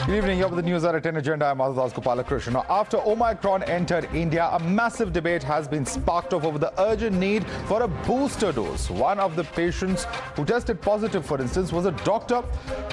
Good evening. You're with the Newshour Agenda. I'm Madhavdas G. Now, after Omicron entered India, a massive debate has been sparked off over the urgent need for a booster dose. One of the patients who tested positive, for instance, was a doctor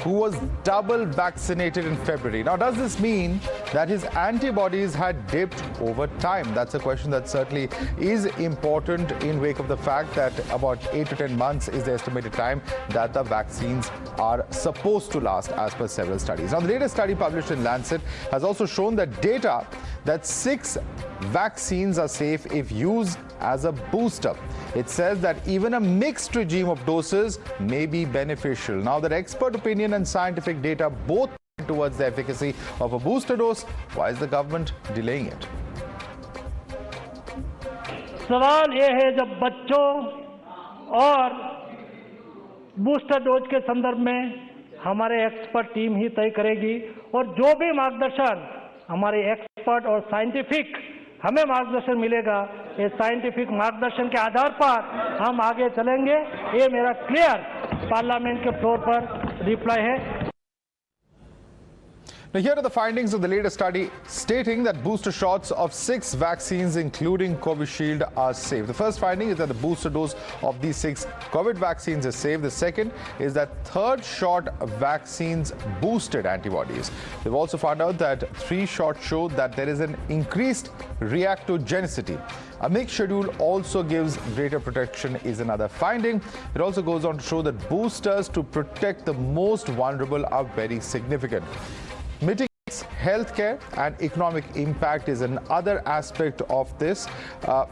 who was double vaccinated in February. Now, does this mean that his antibodies had dipped over time? That's a question that certainly is important in wake of the fact that about 8 to 10 months is the estimated time that the vaccines are supposed to last as per several studies. Now, the latest study published in Lancet has also shown that data that 6 vaccines are safe if used as a booster. It says that even a mixed regime of doses may be beneficial. Now that expert opinion and scientific data both point towards the efficacy of a booster dose, why is the government delaying it? सवाल ये है जब बच्चों और booster dose के संदर्भ में हमारे एक्सपर्ट टीम ही तय करेगी और जो भी मार्गदर्शन हमारे एक्सपर्ट और साइंटिफिक हमें मार्गदर्शन मिलेगा, ये साइंटिफिक मार्गदर्शन के आधार पर हम आगे चलेंगे। ये मेरा क्लियर पार्लियामेंट के फ्लोर पर रिप्लाई है। Now, here are the findings of the latest study stating that booster shots of 6 vaccines, including Covishield, are safe. The first finding is that the booster dose of these 6 COVID vaccines is safe. The second is that third shot vaccines boosted antibodies. They've also found out that 3 shots show that there is an increased reactogenicity. A mixed schedule also gives greater protection is another finding. It also goes on to show that boosters to protect the most vulnerable are very significant. Mitigates healthcare and economic impact is another aspect of this.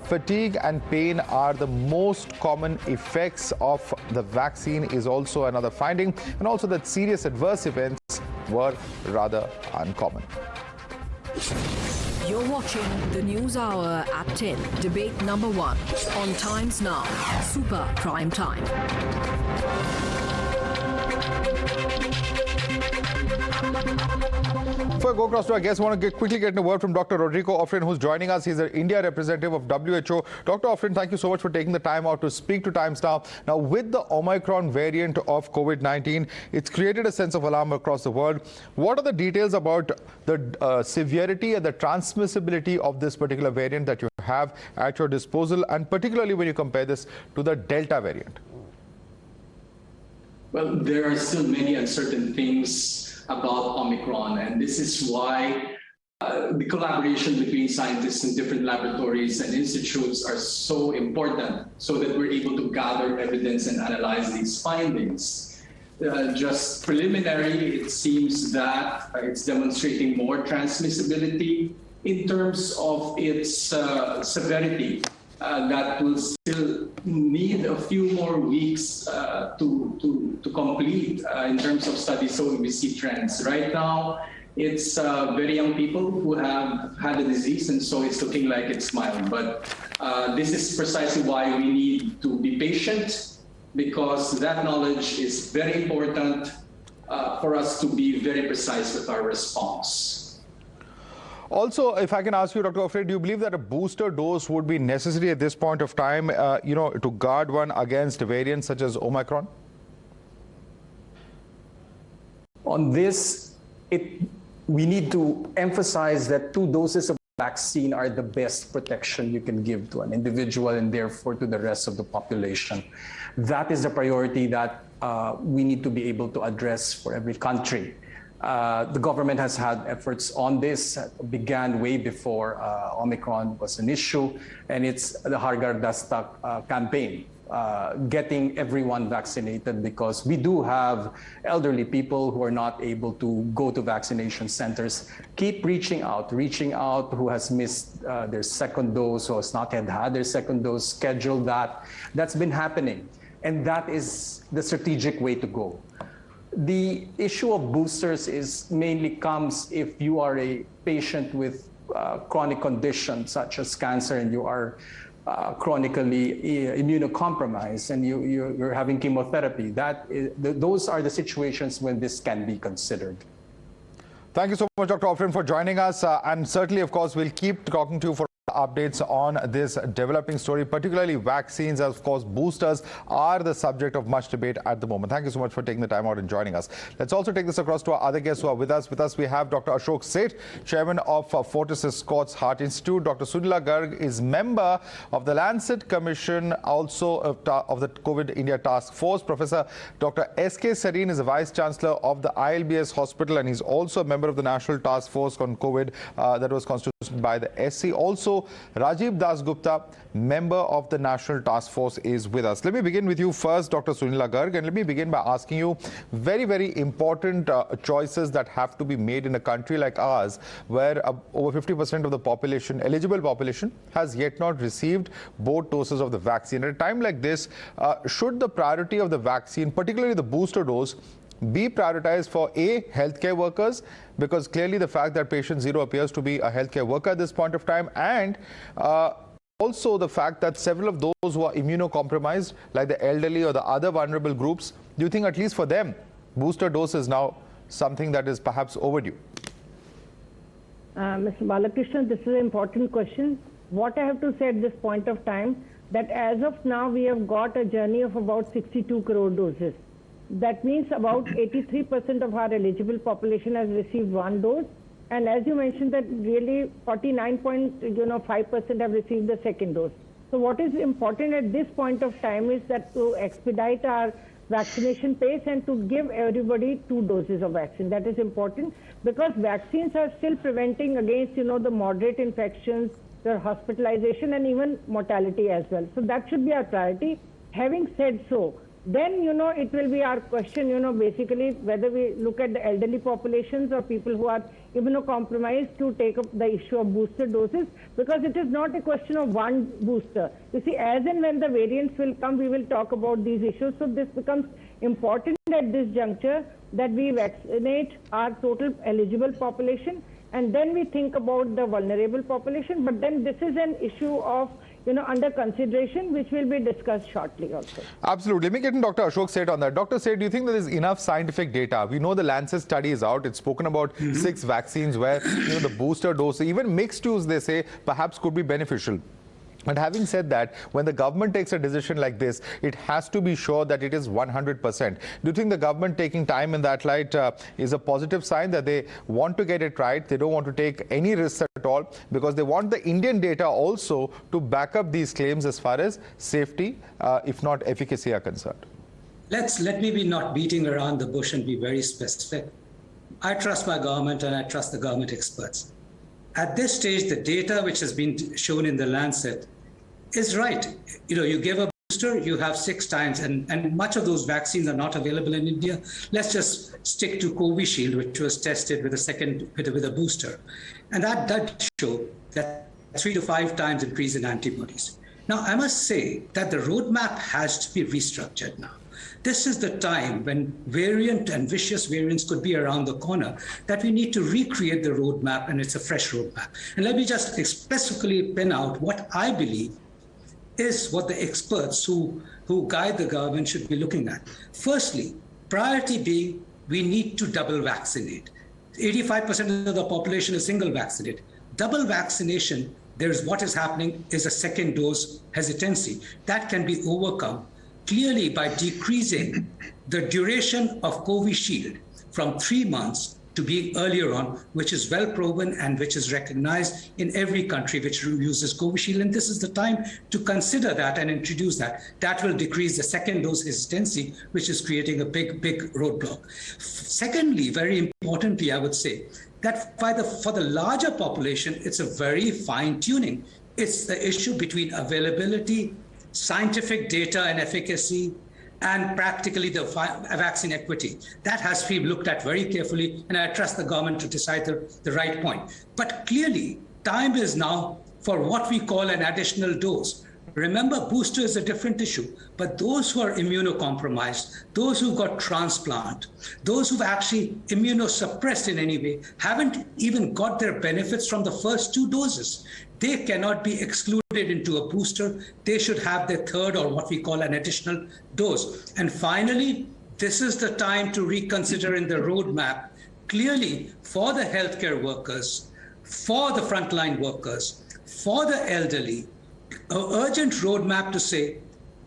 Fatigue and pain are the most common effects of the vaccine is also another finding, and also that serious adverse events were rather uncommon. You're watching the News Hour at 10, debate number 1 on Times Now, Super Prime Time. Before I go across to our guests, I want to quickly get a word from Dr. Rodrigo Offrin, who's joining us. He's an India representative of WHO. Dr. Offrin, thank you so much for taking the time out to speak to Times Now. Now, with the Omicron variant of COVID-19, it's created a sense of alarm across the world. What are the details about the severity and the transmissibility of this particular variant that you have at your disposal, and particularly when you compare this to the Delta variant? Well, there are still many uncertain things about Omicron, and this is why the collaboration between scientists in different laboratories and institutes are so important, so that we're able to gather evidence and analyze these findings. Just preliminary, it seems that it's demonstrating more transmissibility in terms of its severity. That will still need a few more weeks to complete in terms of studies, so we see trends. Right now, it's very young people who have had the disease, and so it's looking like it's mild. But this is precisely why we need to be patient, because that knowledge is very important for us to be very precise with our response. Also, if I can ask you, Dr. Offrin, do you believe that a booster dose would be necessary at this point of time, to guard one against variants such as Omicron? On this, we need to emphasize that 2 doses of vaccine are the best protection you can give to an individual and therefore to the rest of the population. That is the priority that we need to be able to address for every country. The government has had efforts on this, began way before Omicron was an issue, and it's the Hargar Dastak campaign, getting everyone vaccinated, because we do have elderly people who are not able to go to vaccination centers. Keep reaching out, who has missed their second dose, who has not had their second dose, schedule that. That's been happening, and that is the strategic way to go. The issue of boosters mainly comes if you are a patient with chronic conditions such as cancer, and you are chronically immunocompromised, and you're having chemotherapy. Those are the situations when this can be considered. Thank you so much, Dr. Offrin, for joining us. And certainly, of course, we'll keep talking to you for Updates on this developing story, particularly vaccines. Of course, boosters are the subject of much debate at the moment. Thank you so much for taking the time out and joining us. Let's also take this across to our other guests who are with us. With us, we have Dr. Ashok Seth, chairman of Fortis Escorts Heart Institute. Dr. Sunila Garg is member of the Lancet Commission, also of the COVID India Task Force. Professor Dr. S.K. Sareen is a vice chancellor of the ILBS Hospital, and he's also a member of the National Task Force on COVID that was constituted by the SC. Also, Rajiv Dasgupta, member of the National Task Force, is with us. Let me begin with you first, Dr. Sunila Garg, and let me begin by asking you very, very important choices that have to be made in a country like ours, where over 50% of the population, eligible population, has yet not received both doses of the vaccine. At a time like this, should the priority of the vaccine, particularly the booster dose, be prioritized for healthcare workers, because clearly the fact that patient zero appears to be a healthcare worker at this point of time, and also the fact that several of those who are immunocompromised, like the elderly or the other vulnerable groups, do you think at least for them booster dose is now something that is perhaps overdue? Mr. Balakrishnan, this is an important question. What I have to say at this point of time, that as of now we have got a journey of about 62 crore doses. That means about 83% of our eligible population has received one dose. And as you mentioned, that really 49.5% have received the second dose. So what is important at this point of time is that to expedite our vaccination pace and to give everybody 2 doses of vaccine. That is important because vaccines are still preventing against, the moderate infections, the hospitalization, and even mortality as well. So that should be our priority. Having said so, then, it will be our question, basically whether we look at the elderly populations or people who are immunocompromised to take up the issue of booster doses, because it is not a question of one booster. You see, as and when the variants will come, we will talk about these issues. So this becomes important at this juncture that we vaccinate our total eligible population, and then we think about the vulnerable population. But then this is an issue of under consideration, which will be discussed shortly also. Absolutely. Let me get in Dr. Ashok Seth on that. Dr. Seth, do you think there is enough scientific data? We know the Lancet study is out. It's spoken about 6 vaccines where the booster dose, even mixed use, they say, perhaps could be beneficial. But having said that, when the government takes a decision like this, it has to be sure that it is 100%. Do you think the government taking time in that light is a positive sign that they want to get it right? They don't want to take any risks at all because they want the Indian data also to back up these claims as far as safety, if not efficacy, are concerned? Let me be not beating around the bush and be very specific. I trust my government and I trust the government experts. At this stage, the data which has been shown in the Lancet is right. You give a booster, you have 6 times, and much of those vaccines are not available in India. Let's just stick to Covishield, which was tested with a booster. And that does show that 3 to 5 times increase in antibodies. Now, I must say that the roadmap has to be restructured now. This is the time when variant and vicious variants could be around the corner, that we need to recreate the roadmap, and it's a fresh roadmap. And let me just specifically pin out what I believe is what the experts who guide the government should be looking at. Firstly, priority being we need to double vaccinate. 85% of the population is single vaccinated. Double vaccination, what is happening is a second dose hesitancy. That can be overcome clearly by decreasing the duration of Covishield from 3 months to being earlier on, which is well proven and which is recognized in every country which uses Covishield. And this is the time to consider that and introduce that. That will decrease the second dose hesitancy, which is creating a big roadblock. Secondly, very importantly, I would say that for the larger population, it's a very fine tuning. It's the issue between availability, scientific data and efficacy, and practically the vaccine equity. That has to be looked at very carefully, and I trust the government to decide the right point. But clearly, time is now for what we call an additional dose. Remember, booster is a different issue, but those who are immunocompromised, those who got transplant, those who've actually immunosuppressed in any way, haven't even got their benefits from the first 2 doses. They cannot be excluded into a booster. They should have their third, or what we call an additional dose. And finally, this is the time to reconsider in the roadmap, clearly for the healthcare workers, for the frontline workers, for the elderly, an urgent roadmap to say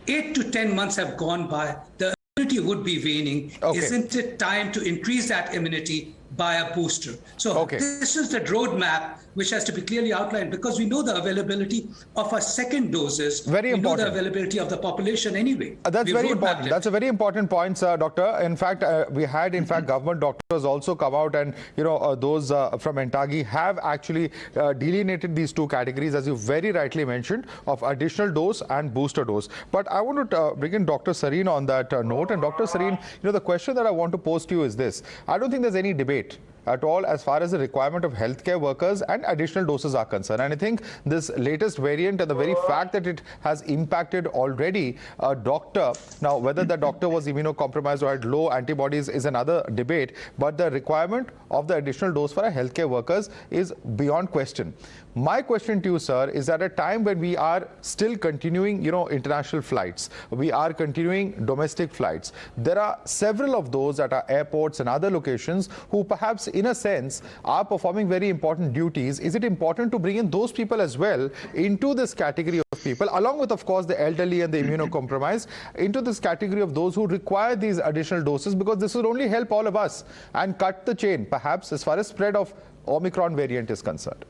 8 to 10 months have gone by, the immunity would be waning. Okay. Isn't it time to increase that immunity by a booster? So this is the roadmap which has to be clearly outlined, because we know the availability of our second doses. Very important. We know the availability of the population anyway. That's very important. That's a very important point, sir, Doctor. In fact, we had, government doctors also come out, and those from Entagi have actually delineated these two categories, as you very rightly mentioned, of additional dose and booster dose. But I want to bring in Dr. Sareen on that note. And Dr. Sareen, the question that I want to pose to you is this: I don't think there's any debate at all as far as the requirement of healthcare workers and additional doses are concerned. And I think this latest variant and the very fact that it has impacted already a doctor, now whether the doctor was immunocompromised or had low antibodies is another debate, but the requirement of the additional dose for our healthcare workers is beyond question. My question to you, sir, is at a time when we are still continuing, international flights, we are continuing domestic flights. There are several of those at our airports and other locations who perhaps, in a sense, are performing very important duties. Is it important to bring in those people as well into this category of people, along with, of course, the elderly and the immunocompromised, into this category of those who require these additional doses, because this will only help all of us and cut the chain, perhaps, as far as spread of Omicron variant is concerned?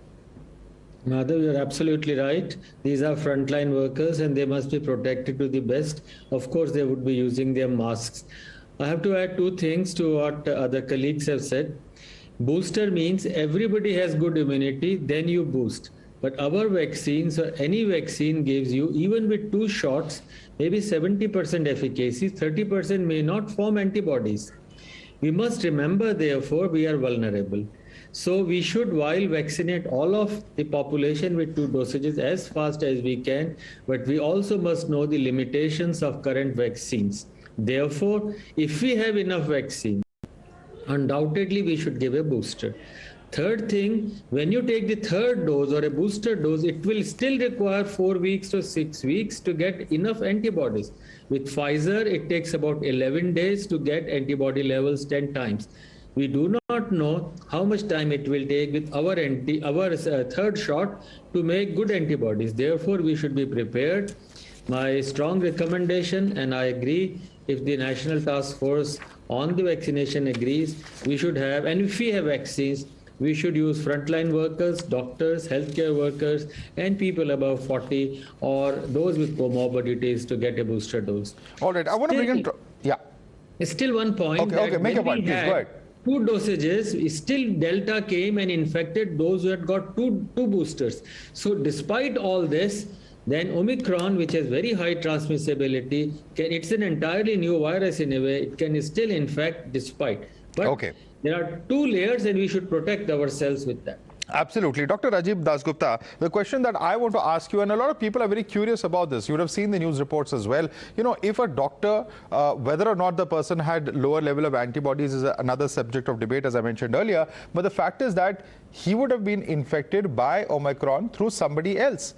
Madhav, you're absolutely right. These are frontline workers and they must be protected to the best. Of course, they would be using their masks. I have to add two things to what other colleagues have said. Booster means everybody has good immunity, then you boost. But our vaccines, or any vaccine, gives you, even with 2 shots, maybe 70% efficacy, 30% may not form antibodies. We must remember, therefore, we are vulnerable. So we should, while vaccinate all of the population with 2 dosages as fast as we can, but we also must know the limitations of current vaccines. Therefore, if we have enough vaccine, undoubtedly we should give a booster. Third thing, when you take the 3rd dose or a booster dose, it will still require 4 weeks to 6 weeks to get enough antibodies. With Pfizer, it takes about 11 days to get antibody levels 10 times. We do not know how much time it will take with our 3rd shot to make good antibodies. Therefore, we should be prepared. My strong recommendation, and I agree, if the National Task Force on the vaccination agrees, we should have, and if we have vaccines, we should use frontline workers, doctors, healthcare workers, and people above 40 or those with comorbidities to get a booster dose. All right, I want to bring in... Yeah. Still one point. Okay, make a point, please, go ahead. 2 dosages, still Delta came and infected those who had got two boosters. So despite all this, then Omicron, which has very high transmissibility, it's an entirely new virus in a way, it can still infect despite. But there are 2 layers and we should protect ourselves with that. Absolutely. Dr. Rajiv Dasgupta, the question that I want to ask you, and a lot of people are very curious about this, you would have seen the news reports as well. If a doctor, whether or not the person had lower level of antibodies is another subject of debate, as I mentioned earlier. But the fact is that he would have been infected by Omicron through somebody else.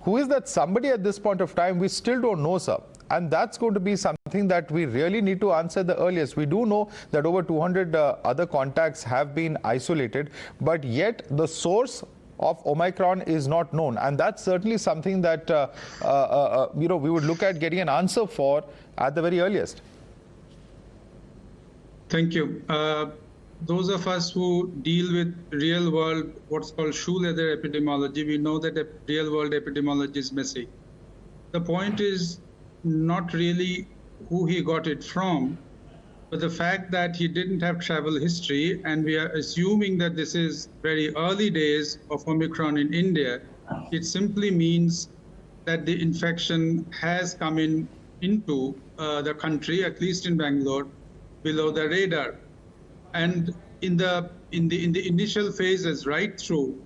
Who is that somebody at this point of time? We still don't know, sir. And that's going to be something that we really need to answer the earliest. We do know that over 200 other contacts have been isolated, but yet the source of Omicron is not known. And that's certainly something that, we would look at getting an answer for at the very earliest. Thank you. Those of us who deal with real world, what's called shoe leather epidemiology, we know that real world epidemiology is messy. The point is not really who he got it from, but the fact that he didn't have travel history, and we are assuming that this is very early days of Omicron in India. It simply means that the infection has come into the country, at least in Bangalore, below the radar. And in the initial phases, right through,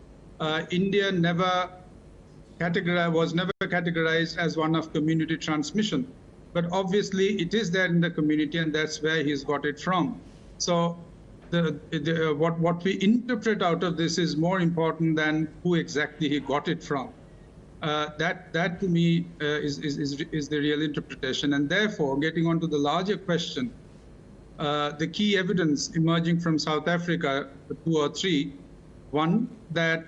India was never categorized as one of community transmission. But obviously it is there in the community, and that's where he's got it from. So what we interpret out of this is more important than who exactly he got it from. That to me is the real interpretation. And therefore, getting on to the larger question, the key evidence emerging from South Africa, 2 or 3, One, that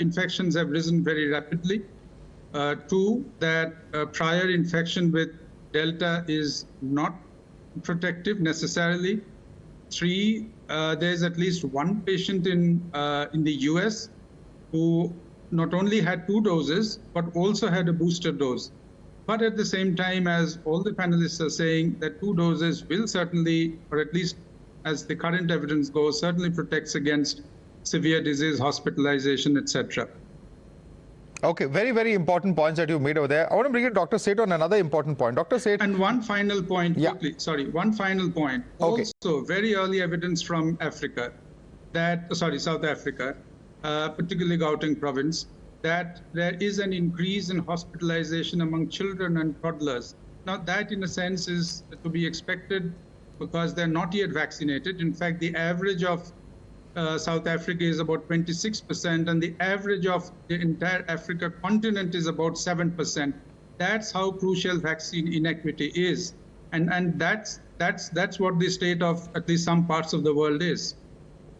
infections have risen very rapidly. Two, that prior infection with Delta is not protective necessarily. Three, there's at least one patient in the US who not only had 2 doses, but also had a booster dose. But at the same time, as all the panelists are saying, that 2 doses will certainly, or at least as the current evidence goes, certainly protects against severe disease, hospitalization, etc. Okay, very, very important points that you made over there. I want to bring in Dr. Seth on another important point. Dr. Seth. And one final point, quickly, sorry, one final point. Okay. Also, very early evidence from Africa, South Africa, particularly Gauteng province, that there is an increase in hospitalization among children and toddlers. Now, that in a sense is to be expected because they're not yet vaccinated. In fact, the average of South Africa is about 26%, and the average of the entire Africa continent is about 7%. That's how crucial vaccine inequity is, and that's what the state of at least some parts of the world is.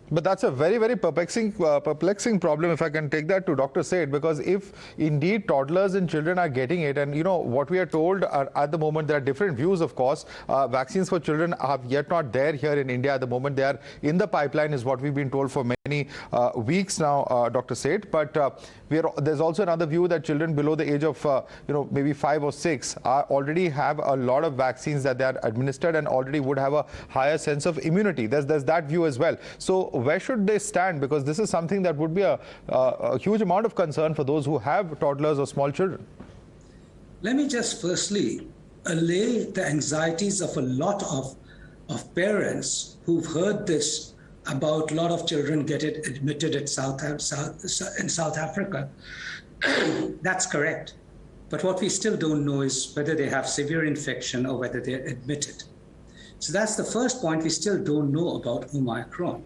But that's a very, very perplexing problem, if I can take that to Dr. Seth, because if indeed toddlers and children are getting it, and you know what we are told at the moment, there are different views, of course. Vaccines for children are yet not there here in India at the moment. They are in the pipeline, is what we've been told for many weeks now, Dr. Seth. But there's also another view that children below the age of maybe 5 or 6 already have a lot of vaccines that they are administered and already would have a higher sense of immunity. There's that view as well. So where should they stand? Because this is something that would be a huge amount of concern for those who have toddlers or small children. Let me just firstly allay the anxieties of a lot of parents who've heard this about a lot of children get it admitted in South Africa. That's correct. But what we still don't know is whether they have severe infection or whether they're admitted. So that's the first point. We still don't know about Omicron.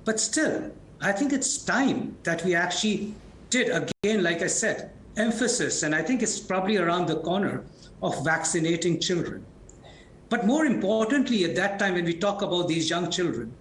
But still, I think it's time that we actually did, again, like I said, emphasis, and I think it's probably around the corner, of vaccinating children. But more importantly, at that time, when we talk about these young children,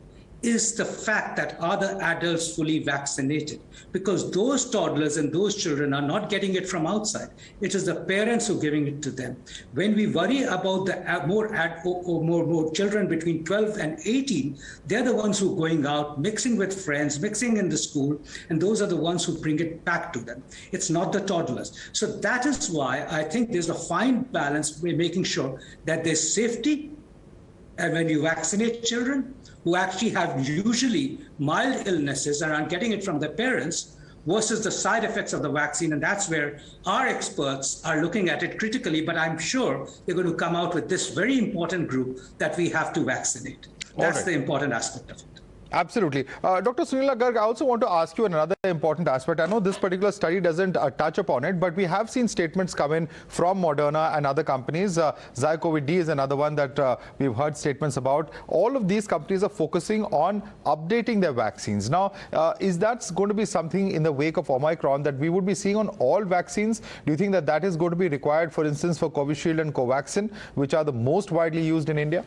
is the fact that are the adults fully vaccinated? Because those toddlers and those children are not getting it from outside. It is the parents who are giving it to them. When we worry about the more children between 12 and 18, they're the ones who are going out, mixing with friends, mixing in the school, and those are the ones who bring it back to them. It's not the toddlers. So that is why I think there's a fine balance. We're making sure that there's safety, and when you vaccinate children who actually have usually mild illnesses and are getting it from their parents versus the side effects of the vaccine. And that's where our experts are looking at it critically, but I'm sure they're going to come out with this very important group that we have to vaccinate. That's the important aspect of it. Absolutely. Dr. Sunila Garg, I also want to ask you another important aspect. I know this particular study doesn't touch upon it, but we have seen statements come in from Moderna and other companies. Zycovid-D is another one that we've heard statements about. All of these companies are focusing on updating their vaccines. Now, is that going to be something in the wake of Omicron that we would be seeing on all vaccines? Do you think that that is going to be required, for instance, for Covishield and Covaxin, which are the most widely used in India?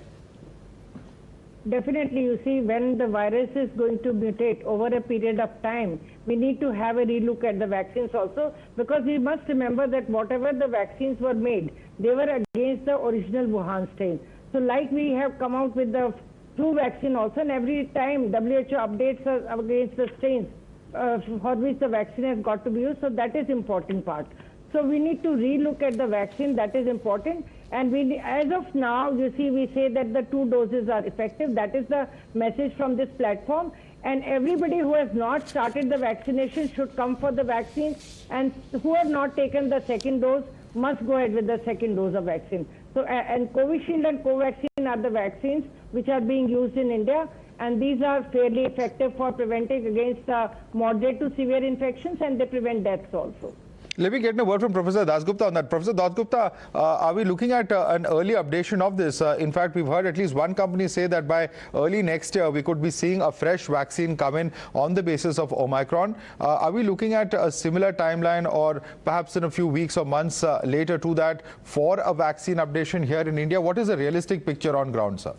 Definitely, you see, when the virus is going to mutate over a period of time, we need to have a relook at the vaccines also, because we must remember that whatever the vaccines were made, they were against the original Wuhan strain. So like we have come out with the flu vaccine also, and every time WHO updates us against the strains for which the vaccine has got to be used, so that is important part. So we need to relook at the vaccine, that is important. And we, as of now, you see, we say that the 2 doses are effective. That is the message from this platform. And everybody who has not started the vaccination should come for the vaccine. And who have not taken the second dose must go ahead with the second dose of vaccine. So, and Covishield and Covaxin are the vaccines which are being used in India. And these are fairly effective for preventing against moderate to severe infections, and they prevent deaths also. Let me get a word from Professor Dasgupta on that. Professor Dasgupta, are we looking at an early updation of this? In fact, we've heard at least one company say that by early next year, we could be seeing a fresh vaccine come in on the basis of Omicron. Are we looking at a similar timeline, or perhaps in a few weeks or months later to that, for a vaccine updation here in India? What is a realistic picture on ground, sir?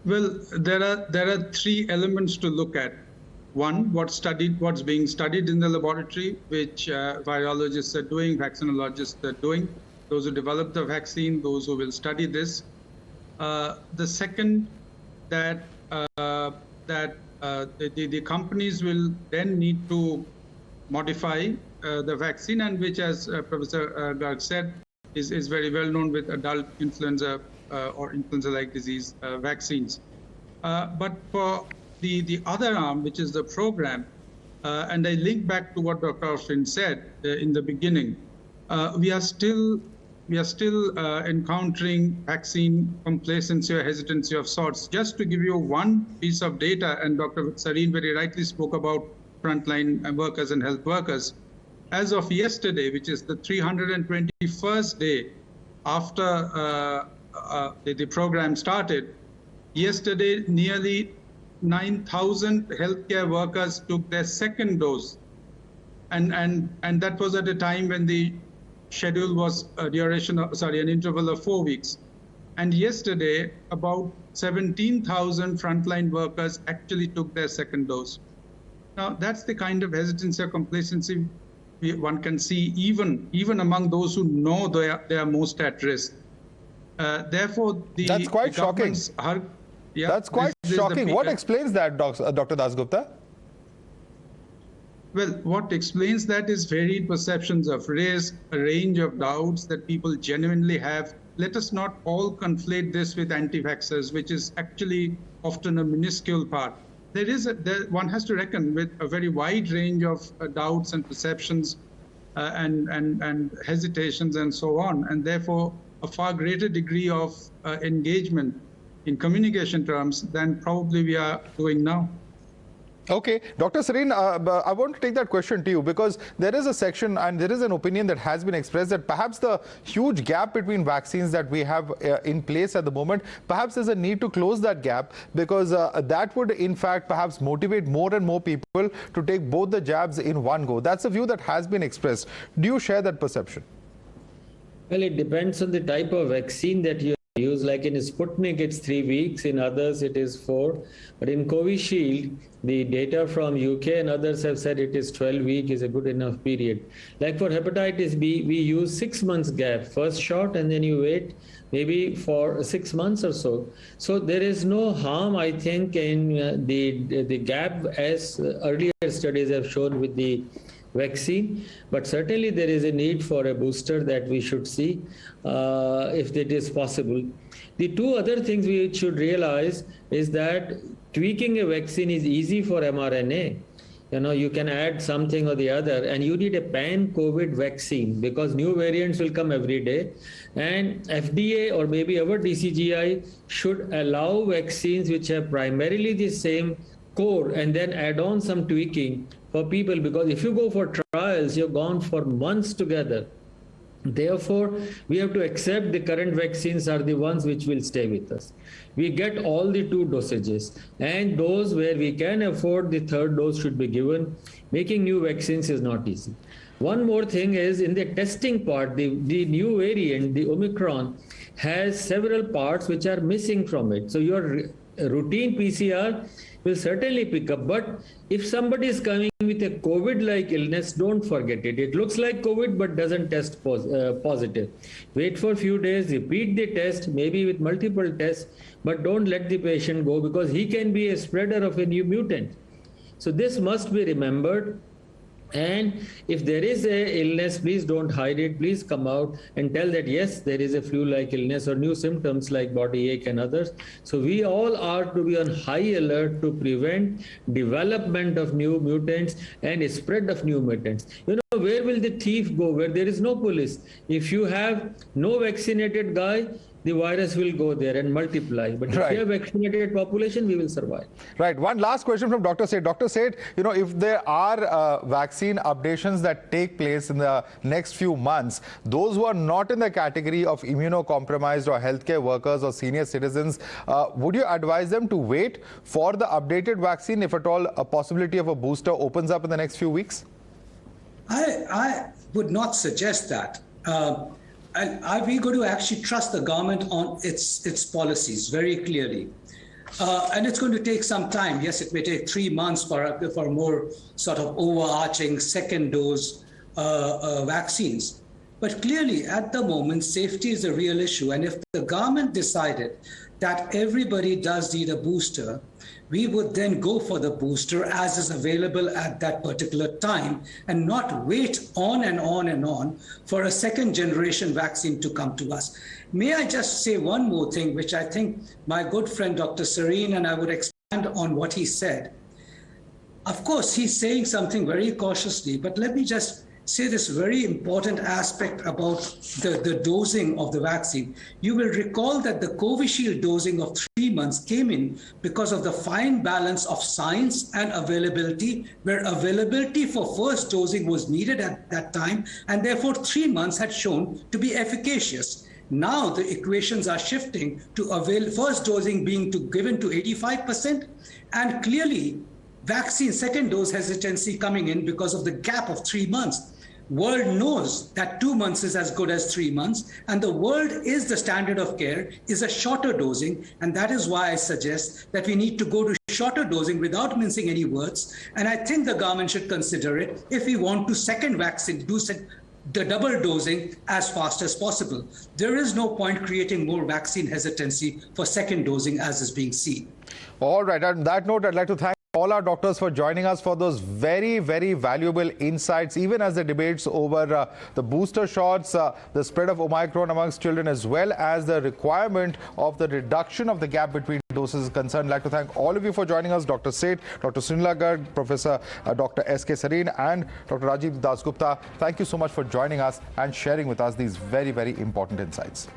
Well, there are 3 elements to look at. one, what's being studied in the laboratory, which virologists are doing, vaccinologists are doing, those who develop the vaccine, those who will study this. The second, that the companies will then need to modify the vaccine, and which, as Professor Garg said, is very well known with adult influenza or influenza-like disease vaccines. But for the other arm, which is the program, and I link back to what Dr. Austin said in the beginning, we are still encountering vaccine complacency or hesitancy of sorts. Just to give you one piece of data, and Dr. Sareen very rightly spoke about frontline workers and health workers. As of yesterday, which is the 321st day after the program started, yesterday nearly 9,000 healthcare workers took their second dose, and that was at a time when the schedule was an interval of 4 weeks. And yesterday, about 17,000 frontline workers actually took their second dose. Now, that's the kind of hesitancy or complacency one can see even among those who know they are most at risk. Therefore, that's quite shocking. That's quite shocking. What explains that, Dr. Dasgupta? Well, what explains that is varied perceptions of risk, a range of doubts that people genuinely have. Let us not all conflate this with anti-vaxxers, which is actually often a minuscule part. One has to reckon with a very wide range of doubts and perceptions and hesitations and so on, and therefore a far greater degree of engagement in communication terms than probably we are doing now. Okay, Dr. Sareen, I want to take that question to you, because there is a section and there is an opinion that has been expressed that perhaps the huge gap between vaccines that we have in place at the moment, perhaps there's a need to close that gap, because that would in fact perhaps motivate more and more people to take both the jabs in one go. That's a view that has been expressed. Do you share that perception? Well, it depends on the type of vaccine that you use. Like in Sputnik, it's 3 weeks. In others, it is 4. But in Covishield, the data from UK and others have said it is 12 weeks is a good enough period. Like for hepatitis B, we use 6 months gap, first shot, and then you wait maybe for 6 months or so. So there is no harm, I think, in the gap, as earlier studies have shown with the vaccine, but certainly there is a need for a booster that we should see if it is possible. The two other things we should realize is that tweaking a vaccine is easy for mRNA. You know, you can add something or the other, and you need a pan-COVID vaccine because new variants will come every day. And FDA or maybe our DCGI should allow vaccines which have primarily the same core and then add on some tweaking for people, because if you go for trials, you're gone for months together. Therefore, we have to accept the current vaccines are the ones which will stay with us. We get all the 2 dosages, and those where we can afford the 3rd dose should be given. Making new vaccines is not easy. One more thing is in the testing part, the new variant, the Omicron, has several parts which are missing from it. So your routine PCR will certainly pick up, but if somebody is coming with a COVID-like illness, don't forget it. It looks like COVID but doesn't test positive. Wait for a few days, repeat the test, maybe with multiple tests, but don't let the patient go because he can be a spreader of a new mutant. So this must be remembered. And if there is a illness, please don't hide it. Please come out and tell that, yes, there is a flu-like illness or new symptoms like body ache and others. So we all are to be on high alert to prevent development of new mutants and spread of new mutants. You know, where will the thief go where there is no police? If you have no vaccinated guy, the virus will go there and multiply. But if you have vaccinated population, we will survive. Right. One last question from Dr. Seth. Dr. Seth, you know, if there are vaccine updations that take place in the next few months, those who are not in the category of immunocompromised or healthcare workers or senior citizens, would you advise them to wait for the updated vaccine if at all a possibility of a booster opens up in the next few weeks? I would not suggest that. And are we going to actually trust the government on its policies very clearly? And it's going to take some time. Yes, it may take 3 months for more sort of overarching second dose vaccines. But clearly, at the moment, safety is a real issue. And if the government decided that everybody does need a booster, we would then go for the booster as is available at that particular time and not wait on and on and on for a second generation vaccine to come to us. May I just say one more thing, which I think my good friend Dr. Sareen, and I would expand on what he said. Of course, he's saying something very cautiously, but let me just say this very important aspect about the dosing of the vaccine. You will recall that the Covishield dosing of 3 months came in because of the fine balance of science and availability, where availability for first dosing was needed at that time, and therefore 3 months had shown to be efficacious. Now the equations are shifting to first dosing being given to 85%, and clearly vaccine second dose hesitancy coming in because of the gap of 3 months. World knows that 2 months is as good as 3 months, and the world is the standard of care, is a shorter dosing, and that is why I suggest that we need to go to shorter dosing without mincing any words, and I think the government should consider it if we want to second vaccine, the double dosing as fast as possible. There is no point creating more vaccine hesitancy for second dosing as is being seen. All right, on that note, I'd like to thank all our doctors for joining us for those very, very valuable insights, even as the debates over the booster shots, the spread of Omicron amongst children, as well as the requirement of the reduction of the gap between doses is concerned. I'd like to thank all of you for joining us, Dr. Seth, Dr. Sunila Garg, Professor Dr. S.K. Sareen, and Dr. Rajiv Das Gupta. Thank you so much for joining us and sharing with us these very, very important insights.